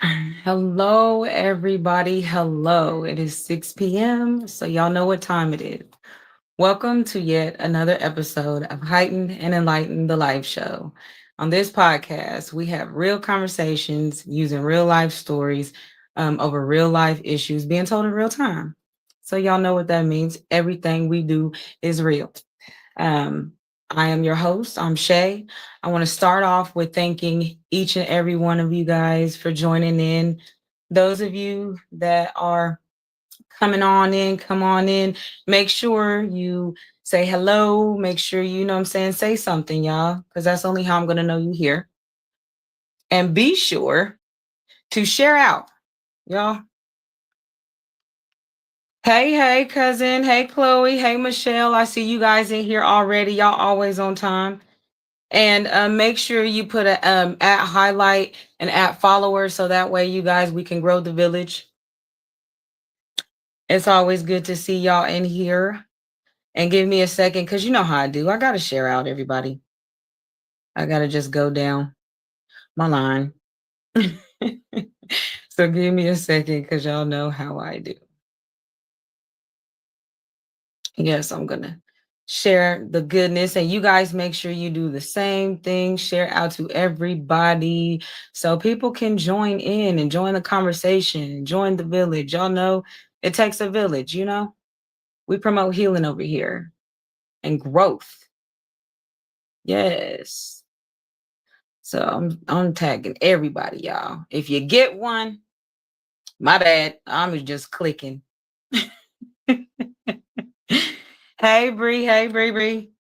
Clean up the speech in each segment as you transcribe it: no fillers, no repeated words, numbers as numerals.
Hello, everybody. Hello. It is 6 p.m., so y'all know what time it is. Welcome to yet another episode of Heightened and Enlightened the Life Show. On this podcast, we have real conversations using real life stories over real life issues being told in real time. So, y'all know what that means. Everything we do is real. Um, I am your host. I'm Shay. I want to start off with thanking each and every one of you guys for joining in. Those of you that are coming on in, come on in. Make sure you say hello. Make sure you know what I'm saying, say something, y'all, because that's only how I'm going to know you here. And be sure to share out, y'all. Hey, cousin. Hey, Chloe. Hey, Michelle. I see you guys in here already. Y'all always on time. And make sure you put a at highlight and at follower so that way you guys we can grow the village. It's always good to see y'all in here. And give me a second because you know how I do. I gotta share out everybody. I gotta just go down my line. So give me a second because y'all know how I do. Yes, I'm gonna share the goodness, and you guys make sure you do the same thing. Share out to everybody so people can join in and join the conversation, join the village. Y'all know it takes a village, you know? We promote healing over here and growth. Yes. So I'm tagging everybody, y'all. If you get one, my bad. I'm just clicking. Hey Bree, hey Bree.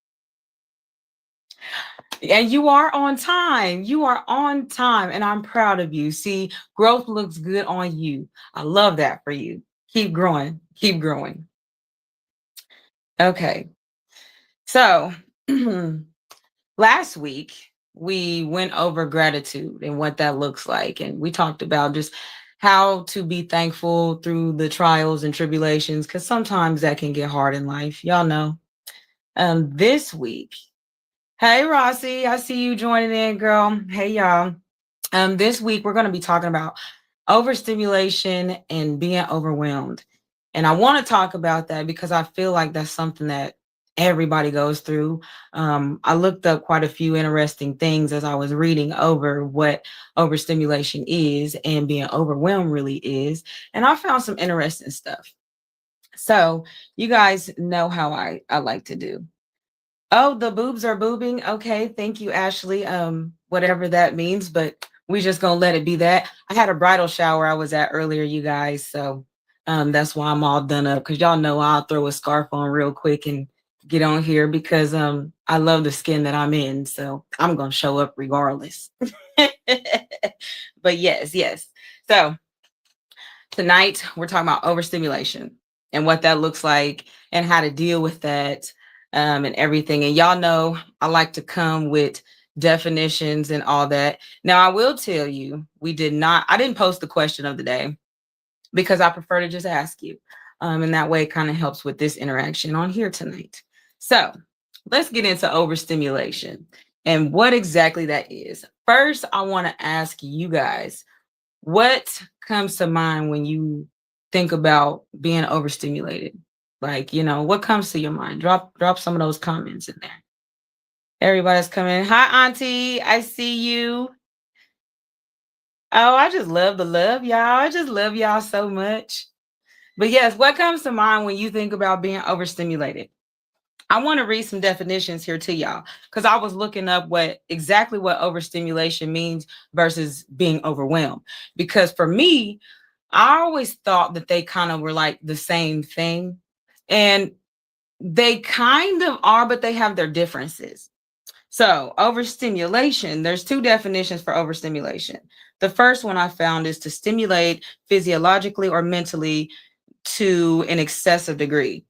And you are on time. You are on time. And I'm proud of you. See, growth looks good on you. I love that for you. Keep growing. Keep growing. Okay. So last week, we went over gratitude and what that looks like. And we talked about just how to be thankful through the trials and tribulations, because sometimes that can get hard in life. Y'all know. This week, hey Rossi, I see you joining in, girl. Hey y'all. This week we're going to be talking about overstimulation and being overwhelmed. And I want to talk about that because I feel like that's something that everybody goes through. I looked up quite a few interesting things as I was reading over what overstimulation is and being overwhelmed really is. And I found some interesting stuff. So you guys know how I like to do. Oh, the boobs are boobing. Okay, thank you, Ashley. Whatever that means, but we just gonna let it be that. I had a bridal shower I was at earlier, you guys, so that's why I'm all done up because y'all know I'll throw a scarf on real quick and get on here because I love the skin that I'm in, so I'm gonna show up regardless. But yes. So tonight we're talking about overstimulation and what that looks like and how to deal with that and everything. And y'all know I like to come with definitions and all that. Now, I will tell you, I didn't post the question of the day because I prefer to just ask you. And that way it kind of helps with this interaction on here tonight. So let's get into overstimulation and what exactly that is. First, I want to ask you guys, what comes to mind when you think about being overstimulated? Like, what comes to your mind? Drop some of those comments in there. Everybody's coming. Hi, Auntie. I see you. Oh, I just love the love, y'all. I just love y'all so much. But yes, what comes to mind when you think about being overstimulated? I want to read some definitions here to y'all because I was looking up what overstimulation means versus being overwhelmed. Because for me, I always thought that they kind of were like the same thing. And they kind of are, but they have their differences. So, overstimulation, there's two definitions for overstimulation. The first one I found is to stimulate physiologically or mentally to an excessive degree.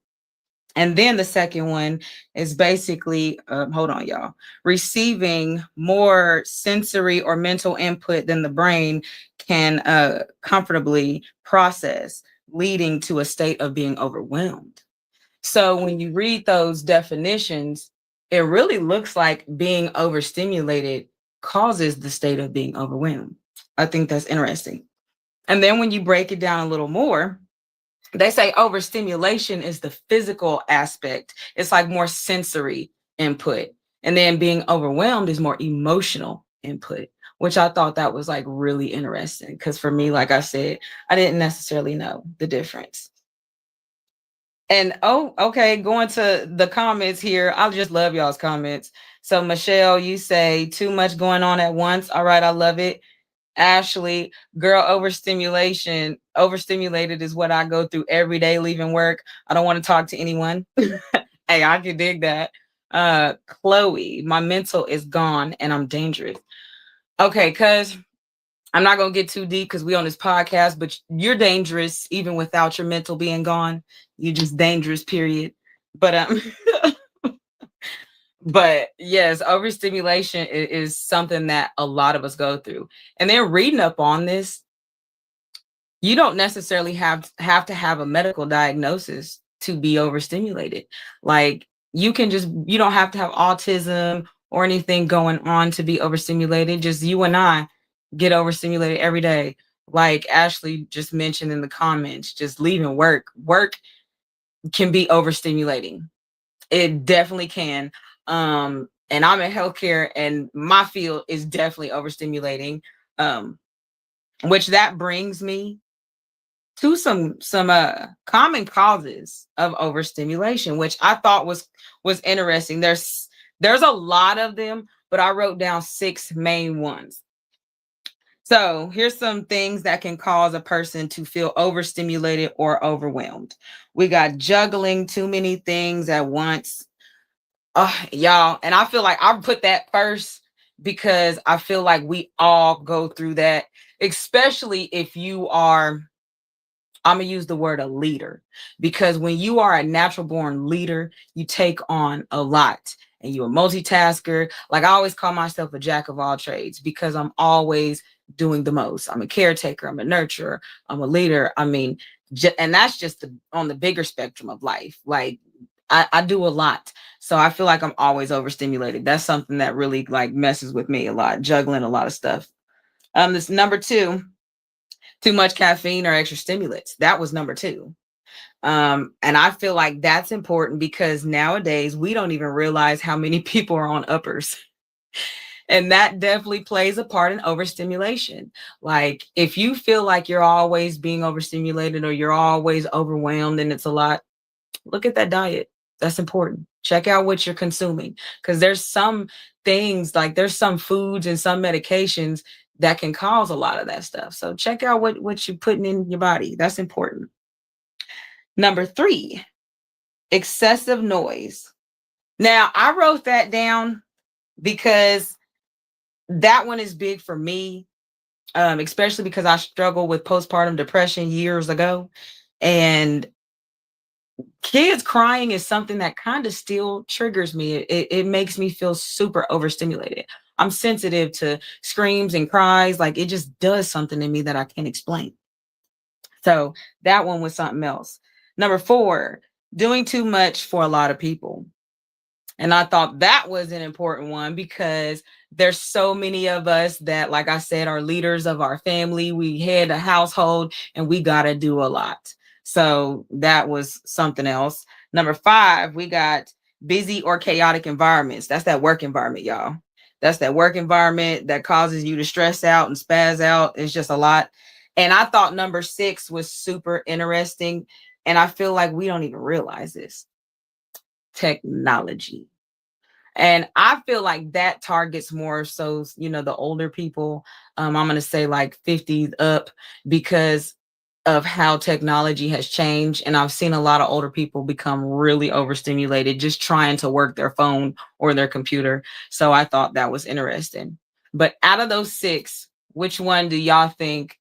And then the second one is basically, hold on, y'all, receiving more sensory or mental input than the brain can comfortably process, leading to a state of being overwhelmed. So when you read those definitions, it really looks like being overstimulated causes the state of being overwhelmed. I think that's interesting. And then when you break it down a little more, they say overstimulation is the physical aspect. It's like more sensory input. And then being overwhelmed is more emotional input, which I thought that was like really interesting. Because for me, like I said, I didn't necessarily know the difference. And oh, okay, going to the comments here. I just love y'all's comments. So, Michelle, you say too much going on at once. All right, I love it. Ashley, girl, overstimulated is what I go through every day leaving work. I don't want to talk to anyone. Hey, I can dig that. Chloe, my mental is gone and I'm dangerous. Okay, cuz I'm not gonna get too deep because we on this podcast, but you're dangerous even without your mental being gone. You're just dangerous, period. But but yes, overstimulation is something that a lot of us go through. And then reading up on this, you don't necessarily have to have a medical diagnosis to be overstimulated. Like you don't have to have autism or anything going on to be overstimulated. Just you and I get overstimulated every day. Like Ashley just mentioned in the comments, just leaving work can be overstimulating. It definitely can. And I'm in healthcare and my field is definitely overstimulating. Um, which that brings me to some common causes of overstimulation, which I thought was interesting. There's a lot of them, but I wrote down six main ones. So here's some things that can cause a person to feel overstimulated or overwhelmed. We got juggling too many things at once. Y'all, and I feel like I put that first because I feel like we all go through that, especially if you are, I'm gonna use the word a leader, because when you are a natural born leader, you take on a lot and you're a multitasker. Like I always call myself a jack of all trades because I'm always doing the most. I'm a caretaker, I'm a nurturer, I'm a leader. I mean, and that's just on the bigger spectrum of life. Like I do a lot. So I feel like I'm always overstimulated. That's something that really like messes with me a lot, juggling a lot of stuff. This number two, too much caffeine or extra stimulants. That was number two. And I feel like that's important because nowadays we don't even realize how many people are on uppers. And that definitely plays a part in overstimulation. Like if you feel like you're always being overstimulated or you're always overwhelmed and it's a lot, look at that diet. That's important. Check out what you're consuming because there's some things like there's some foods and some medications that can cause a lot of that stuff. So check out what you're putting in your body. That's important. Number three, excessive noise. Now, I wrote that down because that one is big for me, especially because I struggled with postpartum depression years ago. And kids crying is something that kind of still triggers me. It makes me feel super overstimulated. I'm sensitive to screams and cries. Like it just does something to me that I can't explain. So that one was something else. Number four, doing too much for a lot of people. And I thought that was an important one because there's so many of us that, like I said, are leaders of our family. We head a household and we got to do a lot. So that was something else. Number five, we got busy or chaotic environments. That's that work environment, y'all. That's that work environment that causes you to stress out and spaz out. It's just a lot. And I thought number six was super interesting. And I feel like we don't even realize this technology. And I feel like that targets more so, the older people. I'm going to say like 50s up because of how technology has changed. And I've seen a lot of older people become really overstimulated just trying to work their phone or their computer. So I thought that was interesting. But out of those six, which one do y'all think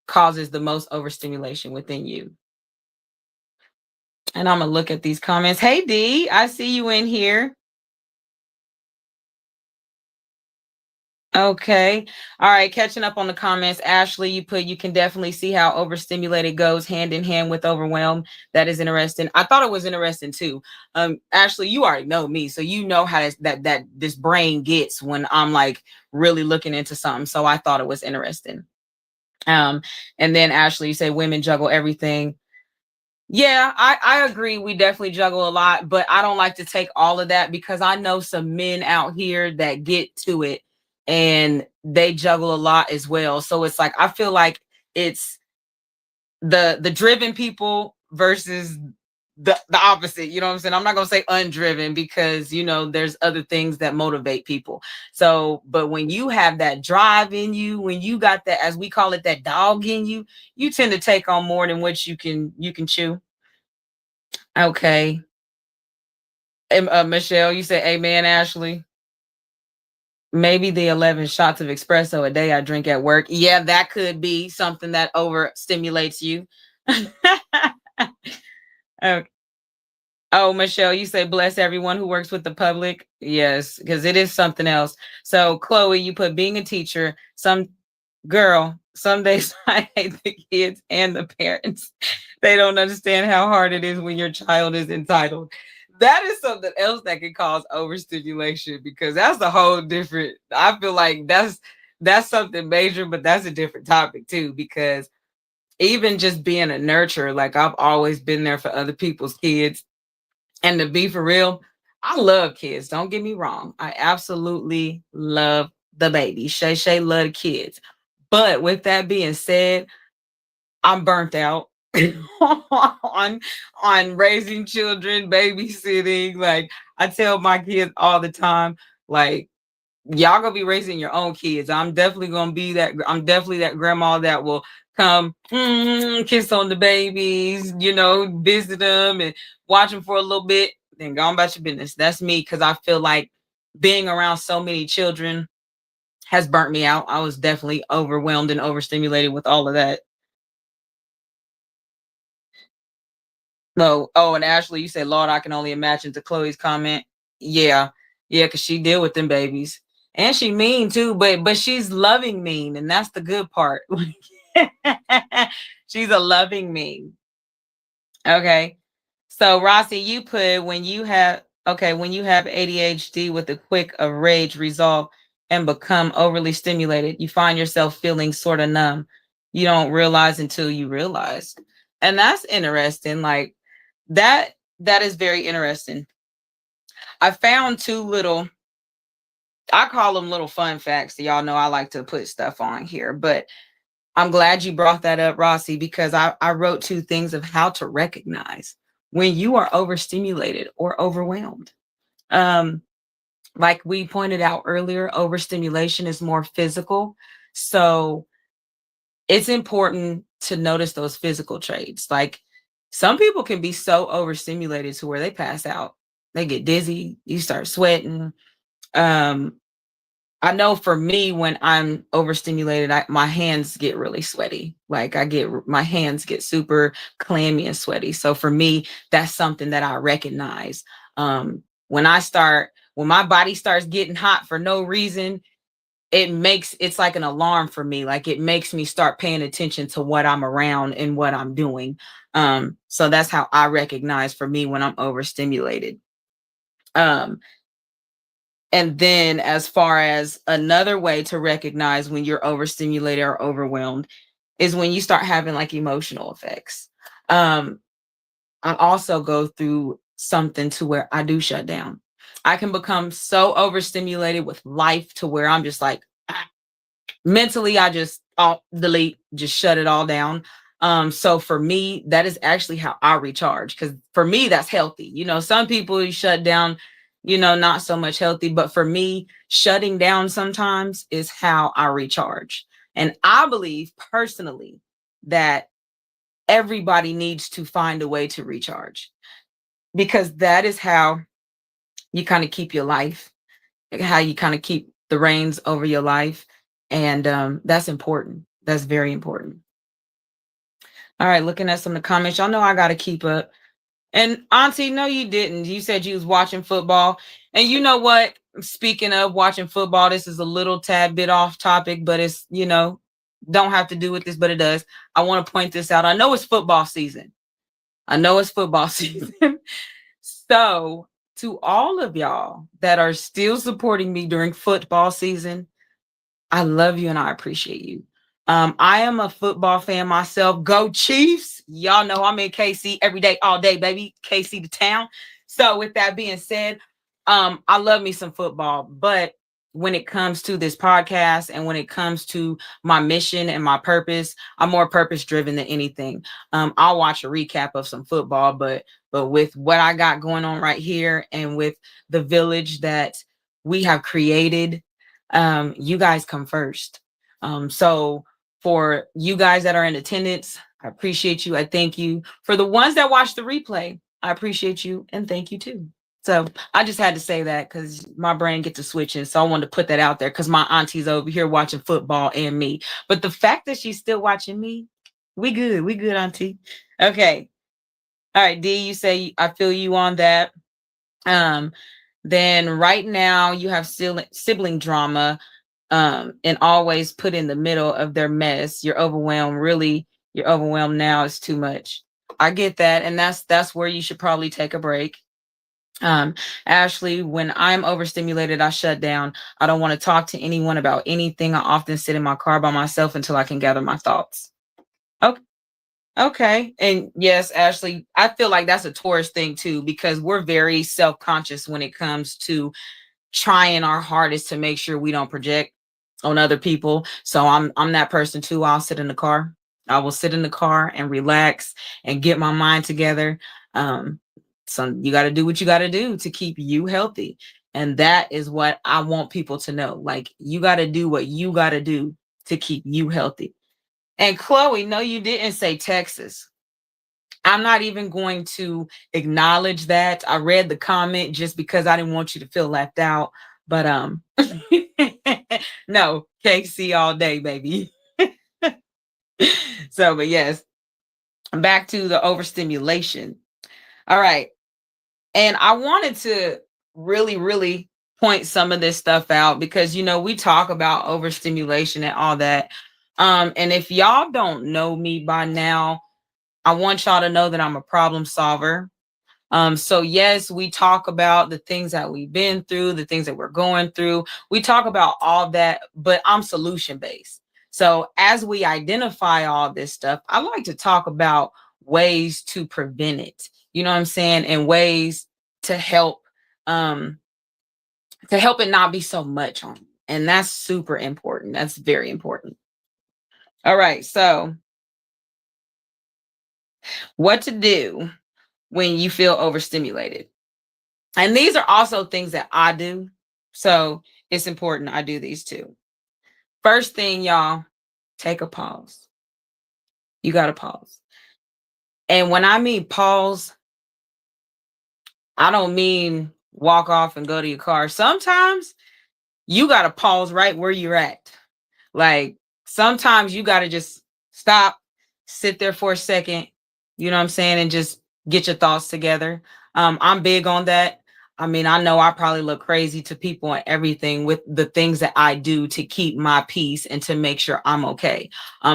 causes the most overstimulation within you? And I'm going to look at these comments. Hey, D, I see you in here. Okay. All right. Catching up on the comments. Ashley, you put you can definitely see how overstimulated goes hand in hand with overwhelmed. That is interesting. I thought it was interesting too. Ashley, you already know me, so you know how that this brain gets when I'm like really looking into something. So I thought it was interesting. Um, and then Ashley, you say women juggle everything. Yeah, I agree. We definitely juggle a lot, but I don't like to take all of that because I know some men out here that get to it and they juggle a lot as well. So it's like I feel like it's the driven people versus the opposite. You know what I'm saying? I'm not gonna say undriven because there's other things that motivate people. So, but when you have that drive in you, when you got that, as we call it, that dog in you, you tend to take on more than what you can chew. Okay. Michelle, you say amen, Ashley. Maybe the 11 shots of espresso a day I drink at work. Yeah, that could be something that overstimulates you. Okay. Oh, Michelle, you say bless everyone who works with the public. Yes, because it is something else. So, Chloe, you put being a teacher. Some days I hate the kids and the parents. They don't understand how hard it is when your child is entitled. That is something else that can cause overstimulation because that's a whole different. I feel like that's something major, but that's a different topic too. Because even just being a nurturer, like I've always been there for other people's kids, and to be for real, I love kids. Don't get me wrong. I absolutely love the baby. Shay Shay love kids. But with that being said, I'm burnt out on raising children, babysitting. Like I tell my kids all the time, like y'all gonna be raising your own kids. I'm definitely gonna be that. I'm definitely that grandma that will come kiss on the babies, visit them and watch them for a little bit, then go on about your business. That's me because I feel like being around so many children has burnt me out. I was definitely overwhelmed and overstimulated with all of that. No, oh, and Ashley, you said, Lord, I can only imagine to Chloe's comment. Yeah, yeah, because she deal with them babies. And she mean too, but she's loving mean, and that's the good part. She's a loving mean. Okay. So Rossi, you put when you have ADHD with a quick of rage resolve and become overly stimulated, you find yourself feeling sort of numb. You don't realize until you realize. And that's interesting. Like that is very interesting. I found two little, I call them little fun facts. Y'all know I like to put stuff on here, but I'm glad you brought that up, Rossi, because I wrote two things of how to recognize when you are overstimulated or overwhelmed. Um, like we pointed out earlier, overstimulation is more physical. So it's important to notice those physical traits. Like some people can be so overstimulated to where they pass out, they get dizzy, you start sweating. Um, I know for me, when I'm overstimulated, my hands get really sweaty. Like my hands get super clammy and sweaty. So for me, that's something that I recognize. When my body starts getting hot for no reason, it's like an alarm for me. Like it makes me start paying attention to what I'm around and what I'm doing. So that's how I recognize for me when I'm overstimulated. Um, and then, as far as another way to recognize when you're overstimulated or overwhelmed, is when you start having like emotional effects. Um, I also go through something to where I do shut down. I can become so overstimulated with life to where I'm just like, mentally I just delete, just shut it all down. So for me, that is actually how I recharge, because for me that's healthy. Some people you shut down, not so much healthy, but for me, shutting down sometimes is how I recharge. And I believe personally that everybody needs to find a way to recharge, because that is how you kind of keep your life, how you kind of keep the reins over your life. And that's important. That's very important. All right, looking at some of the comments, y'all know I got to keep up. And Auntie, no, you didn't. You said you was watching football. And you know what? Speaking of watching football, this is a little tad bit off topic, but it's, don't have to do with this, but it does. I want to point this out. I know it's football season. I know it's football season. So, to all of y'all that are still supporting me during football season, I love you and I appreciate you. I am a football fan myself. Go Chiefs. Y'all know I'm in KC every day, all day, baby. KC the town. So with that being said, I love me some football, but when it comes to this podcast and when it comes to my mission and my purpose, I'm more purpose driven than anything. I'll watch a recap of some football, but with what I got going on right here and with the village that we have created, you guys come first. So for you guys that are in attendance, I appreciate you. I thank you. For the ones that watch the replay, I appreciate you and thank you too. So I just had to say that because my brain gets to switching. So I wanted to put that out there because my auntie's over here watching football and me. But the fact that she's still watching me, we good. We good, auntie. Okay. All right, D, you say I feel you on that. Um, then right now you have sibling drama, and always put in the middle of their mess. You're overwhelmed. Really, you're overwhelmed now. It's too much. I get that, and that's where you should probably take a break. Um, Ashley, when I'm overstimulated, I shut down. I don't want to talk to anyone about anything. I often sit in my car by myself until I can gather my thoughts. Okay. Okay. And yes, Ashley, I feel like that's a Taurus thing too, because we're very self-conscious when it comes to trying our hardest to make sure we don't project on other people. So I'm that person too. I'll sit in the car. I will sit in the car and relax and get my mind together. Um, so you got to do what you got to do to keep you healthy. And that is what I want people to know. Like you got to do what you got to do to keep you healthy. And Chloe, no, you didn't say Texas. I'm not even going to acknowledge that. I read the comment just because I didn't want you to feel left out. But no, KC all day, baby. So, but yes, back to the overstimulation. All right. And I wanted to really, really point some of this stuff out because we talk about overstimulation and all that. And if y'all don't know me by now, I want y'all to know that I'm a problem solver. So yes, we talk about the things that we've been through, the things that we're going through. We talk about all that, but I'm solution based. So as we identify all this stuff, I like to talk about ways to prevent it. You know what I'm saying? And ways to um help it not be so much on you. And that's super important. That's very important. All right. So what to do when you feel overstimulated. And these are also things that I do. So it's important I do these too. First thing, y'all, take a pause. You got to pause. And when I mean pause, I don't mean walk off and go to your car. Sometimes you got to pause right where you're at. Like sometimes you got to just stop, sit there for a second, you know what I'm saying, and just get your thoughts together. I'm big on that. I mean, I know I probably look crazy to people and everything with the things that I do to keep my peace and to make sure I'm okay.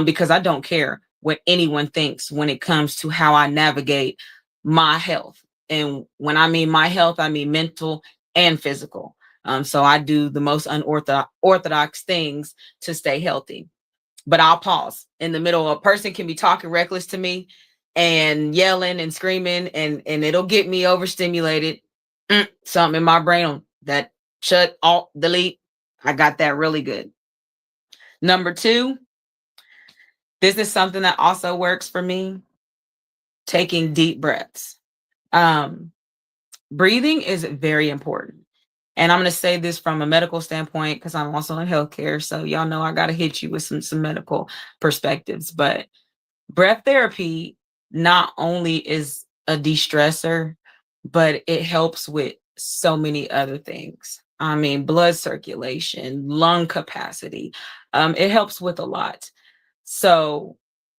Because I don't care what anyone thinks when it comes to how I navigate my health. And when I mean my health, I mean mental and physical. So I do the most unorthodox things to stay healthy. But I'll pause in the middle. A person can be talking reckless to me and yelling and screaming, and it'll get me overstimulated. Something in my brain on that shut, alt, delete. I got that really good. Number two, this is something that also works for me. Taking deep breaths. Um, Breathing is very important. And I'm going to say this from a medical standpoint because I'm also in healthcare. So y'all know I got to hit you with some medical perspectives. But breath therapy not only is a de-stressor, but it helps with so many other things. I mean, blood circulation, lung capacity. It helps with a lot. So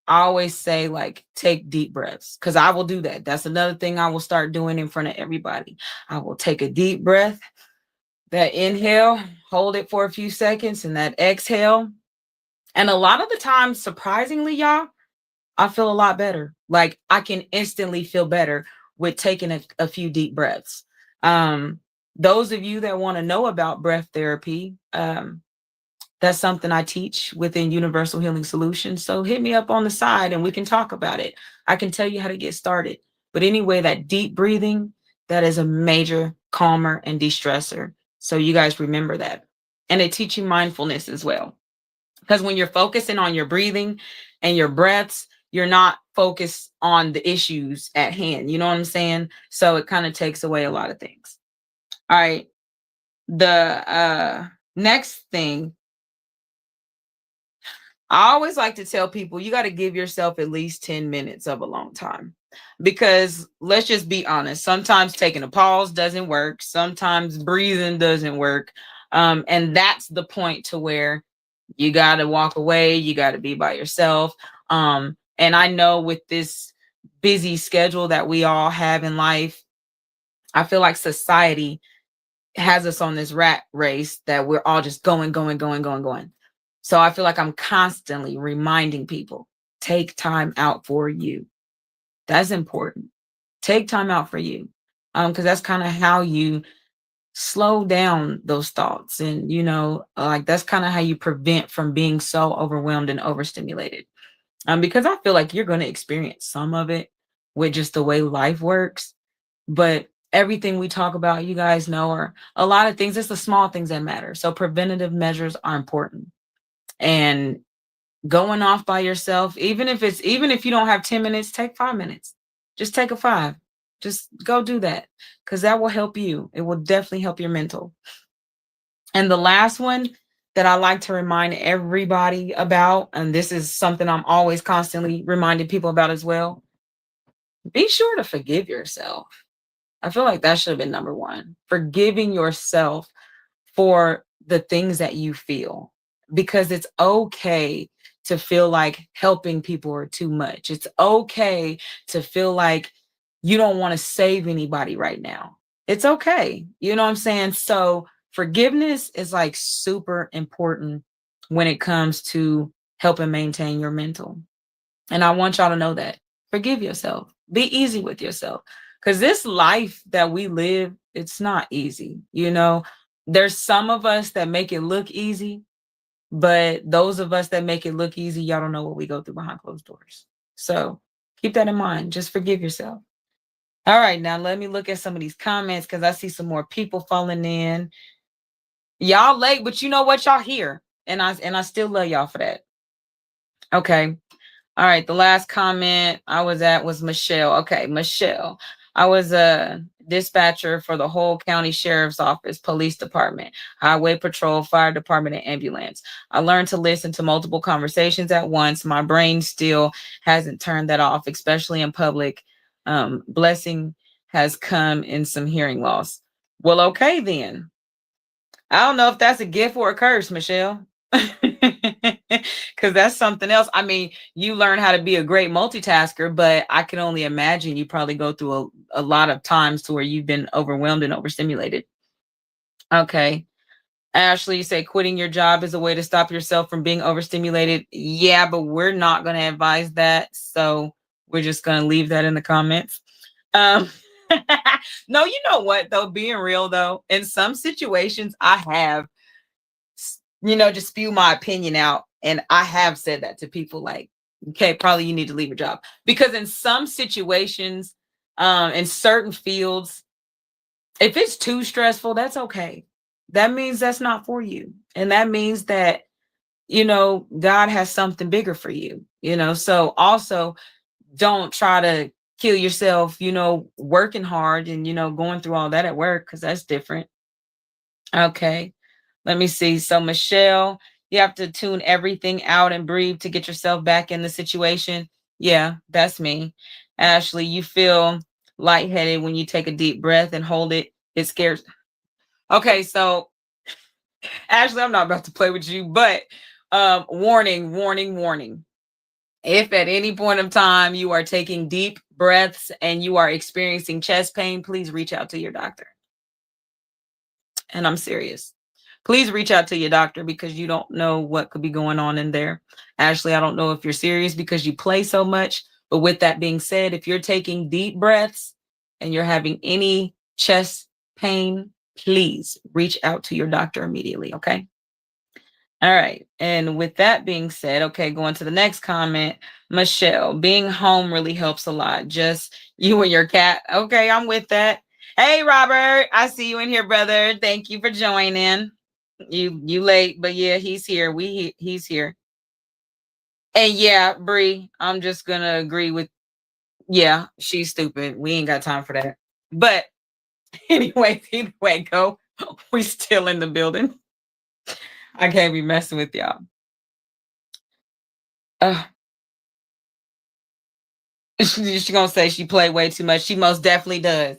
I always say, like, take deep breaths because I will do that. That's another thing I will start doing in front of everybody. I will take a deep breath, that inhale, hold it for a few seconds, and that exhale. And a lot of the time, surprisingly, y'all, I feel a lot better. Like I can instantly feel better with taking a few deep breaths. Those of you that want to know about breath therapy, That's something I teach within Universal Healing Solutions. So hit me up on the side and we can talk about it. I can tell you how to get started. But anyway, that deep breathing, that is a major calmer and de-stressor. So you guys remember that. And it teaches you mindfulness as well. Because when you're focusing on your breathing and your breaths, you're not focused on the issues at hand. You know what I'm saying? So it kind of takes away a lot of things. All right. The next thing, I always like to tell people you got to give yourself at least 10 minutes of a long time. Because let's just be honest, sometimes taking a pause doesn't work, sometimes breathing doesn't work. And that's the point to where you got to walk away, you got to be by yourself. And I know with this busy schedule that we all have in life, I feel like society has us on this rat race that we're all just going, going, going, going, going. So I feel like I'm constantly reminding people, take time out for you. That's important. Take time out for you. Because that's kind of how you slow down those thoughts. And, like that's kind of how you prevent from being so overwhelmed and overstimulated. Because I feel like you're going to experience some of it with just the way life works. But everything we talk about, you guys know, are a lot of things. It's the small things that matter. So preventative measures are important. And going off by yourself, even if you don't have 10 minutes, take 5 minutes. Just take a 5. Just go do that, because that will help you. It will definitely help your mental. And the last one that I like to remind everybody about, and this is something I'm always constantly reminding people about as well, be sure to forgive yourself. I feel like that should have been number one. Forgiving yourself for the things that you feel, because it's okay to feel like helping people are too much. It's okay to feel like you don't want to save anybody right now. It's okay. You know what I'm saying? So forgiveness is like super important when it comes to helping maintain your mental. And I want y'all to know that. Forgive yourself. Be easy with yourself. Because this life that we live, it's not easy. There's some of us that make it look easy, but those of us that make it look easy, y'all don't know what we go through behind closed doors. So keep that in mind. Just forgive yourself. All right, now let me look at some of these comments because I see some more people falling in. Y'all late, but you know what? Y'all here. And I still love y'all for that. Okay. All right, the last comment I was at was Michelle. Okay, Michelle. I was a dispatcher for the whole county sheriff's office, police department, highway patrol, fire department, and ambulance. I learned to listen to multiple conversations at once. My brain still hasn't turned that off, especially in public. Blessing has come in some hearing loss. Well, okay then. I don't know if that's a gift or a curse, Michelle. Because that's something else. I mean, you learn how to be a great multitasker, but I can only imagine you probably go through a lot of times to where you've been overwhelmed and overstimulated. Okay. Ashley, you say quitting your job is a way to stop yourself from being overstimulated. Yeah, but we're not going to advise that. So we're just going to leave that in the comments. Um, no, you know what, though, being real, though, in some situations, I have just spew my opinion out. And I have said that to people like, okay, probably you need to leave your job. Because in some situations, in certain fields, if it's too stressful, that's okay. That means that's not for you. And that means that, God has something bigger for you, So also don't try to kill yourself, working hard and, going through all that at work, because that's different. Okay. Let me see. So, Michelle, you have to tune everything out and breathe to get yourself back in the situation. Yeah, that's me. Ashley, you feel lightheaded when you take a deep breath and hold it. It scares. Okay, so Ashley, I'm not about to play with you, but warning, warning, warning. If at any point of time you are taking deep breaths and you are experiencing chest pain, please reach out to your doctor. And I'm serious. Please reach out to your doctor, because you don't know what could be going on in there. Ashley, I don't know if you're serious because you play so much. But with that being said, if you're taking deep breaths and you're having any chest pain, please reach out to your doctor immediately. Okay. All right. And with that being said, okay, going to the next comment. Michelle, being home really helps a lot. Just you and your cat. Okay, I'm with that. Hey, Robert, I see you in here, brother. Thank you for joining. You late, but yeah, he's here. He's here. And yeah, Bree, I'm just gonna agree with yeah, she's stupid. We ain't got time for that. But anyway, either way go, we still in the building. I can't be messing with y'all. Uh, she gonna say she played way too much. She most definitely does.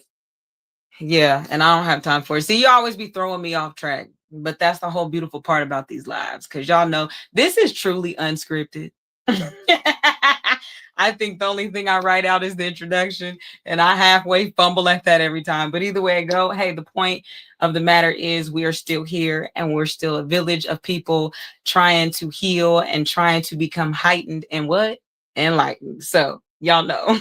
Yeah, and I don't have time for it. See, you always be throwing me off track. But that's the whole beautiful part about these lives, because y'all know this is truly unscripted. I think the only thing I write out is the introduction, and I halfway fumble at that every time. But either way I go, hey, the point of the matter is we are still here, and we're still a village of people trying to heal and trying to become heightened and what? Enlightened. So y'all know.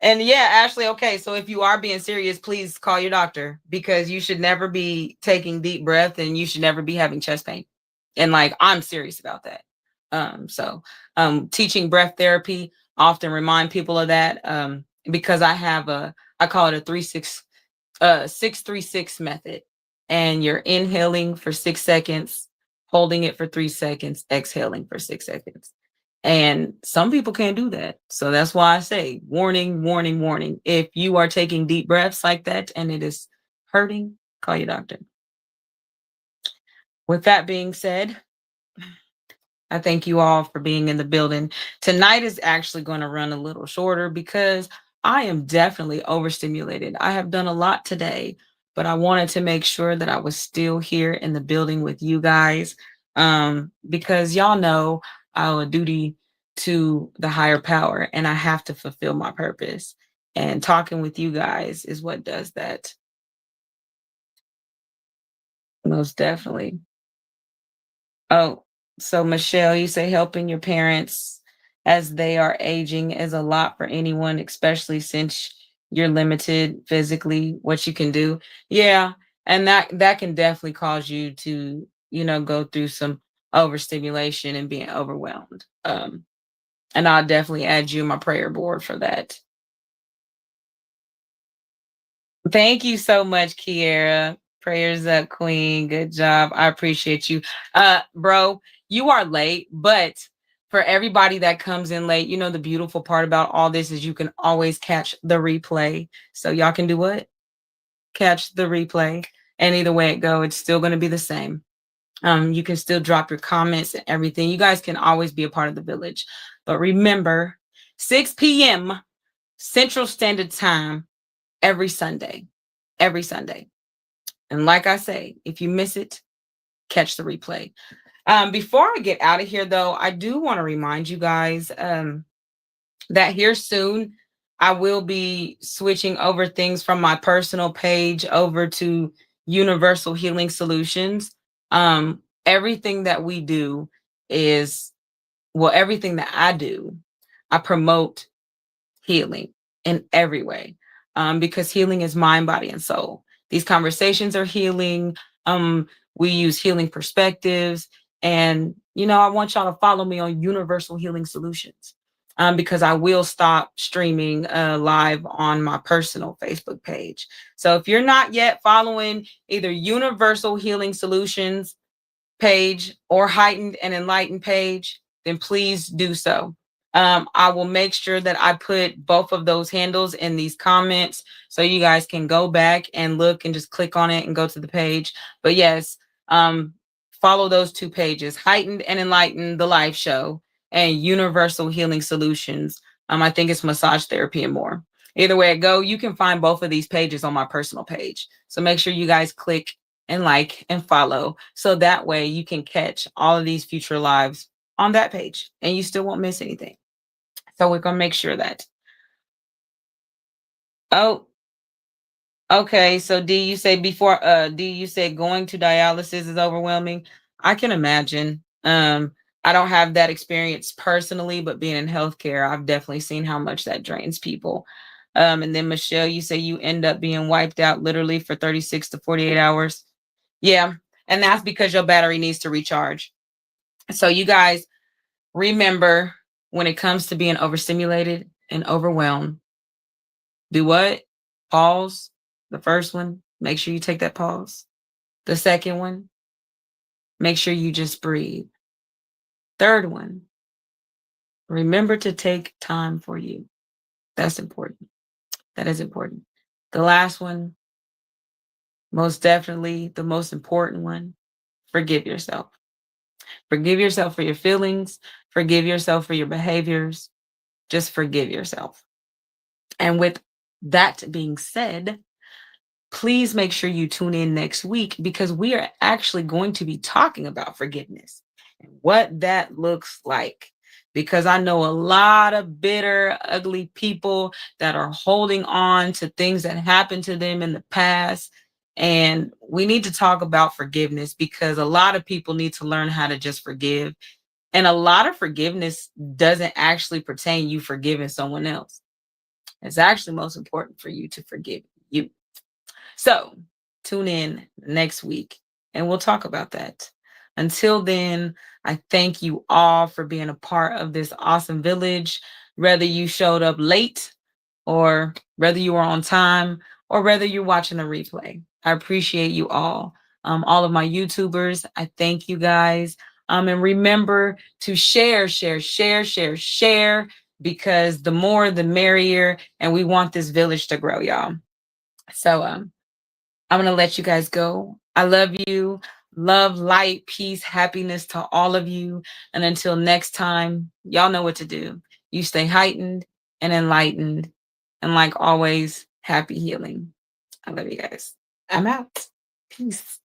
And yeah, Ashley, okay, so if you are being serious, please call your doctor, because you should never be taking deep breath and you should never be having chest pain. And like I'm serious about that. Teaching breath therapy, often remind people of that, because I call it a 636 method. And you're inhaling for 6 seconds, holding it for 3 seconds, exhaling for 6 seconds. And some people can't do that. So that's why I say warning, warning, warning. If you are taking deep breaths like that and it is hurting, call your doctor. With that being said, I thank you all for being in the building. Tonight is actually going to run a little shorter because I am definitely overstimulated. I have done a lot today, but I wanted to make sure that I was still here in the building with you guys, because y'all know I owe a duty to the higher power and I have to fulfill my purpose. And talking with you guys is what does that. Most definitely. Oh, so Michelle, you say helping your parents as they are aging is a lot for anyone, especially since you're limited physically what you can do. Yeah, and that can definitely cause you to, go through some overstimulation and being overwhelmed. And I'll definitely add you in my prayer board for that. Thank you so much, Kiera. Prayers up, Queen. Good job. I appreciate you. Bro, you are late, but for everybody that comes in late, the beautiful part about all this is you can always catch the replay. So y'all can do what? Catch the replay. And either way it go, it's still going to be the same. You can still drop your comments and everything. You guys can always be a part of the village. But remember, 6 p.m. Central Standard Time every Sunday. Every Sunday. And like I say, if you miss it, catch the replay. Before I get out of here, though, I do want to remind you guys that here soon, I will be switching over things from my personal page over to Universal Healing Solutions. Everything that we do is, well, everything that I do, I promote healing in every way, because healing is mind, body, and soul. These conversations are healing. We use healing perspectives. And, I want y'all to follow me on Universal Healing Solutions, because I will stop streaming live on my personal Facebook page. So if you're not yet following either Universal Healing Solutions page or Heightened and Enlightened page, then please do so. I will make sure that I put both of those handles in these comments so you guys can go back and look and just click on it and go to the page. But yes, follow those two pages, Heightened and Enlightened, the live show, and Universal Healing Solutions. I think it's massage therapy and more. Either way it go, you can find both of these pages on my personal page. So make sure you guys click and like and follow, so that way you can catch all of these future lives on that page and you still won't miss anything. So we're going to make sure that. Oh, okay. So do you say going to dialysis is overwhelming? I can imagine. I don't have that experience personally, but being in healthcare, I've definitely seen how much that drains people. And then Michelle, you say you end up being wiped out literally for 36 to 48 hours. Yeah. And that's because your battery needs to recharge. So you guys remember, when it comes to being overstimulated and overwhelmed, do what? Pause. The first one, make sure you take that pause. The second one, make sure you just breathe. Third one, remember to take time for you. That's important. That is important. The last one, most definitely the most important one, forgive yourself. Forgive yourself for your feelings. Forgive yourself for your behaviors. Just forgive yourself. And with that being said, please make sure you tune in next week, because we are actually going to be talking about forgiveness and what that looks like. Because I know a lot of bitter, ugly people that are holding on to things that happened to them in the past. And we need to talk about forgiveness, because a lot of people need to learn how to just forgive. And a lot of forgiveness doesn't actually pertain you forgiving someone else. It's actually most important for you to forgive you. So tune in next week and we'll talk about that. Until then, I thank you all for being a part of this awesome village, whether you showed up late or whether you were on time or whether you're watching a replay. I appreciate you all of my YouTubers. I thank you guys. And remember to share, because the more the merrier, and we want this village to grow, y'all. So I'm going to let you guys go. I love you. Love, light, peace, happiness to all of you. And until next time, y'all know what to do. You stay heightened and enlightened. And like always, happy healing. I love you guys. I'm out. Peace.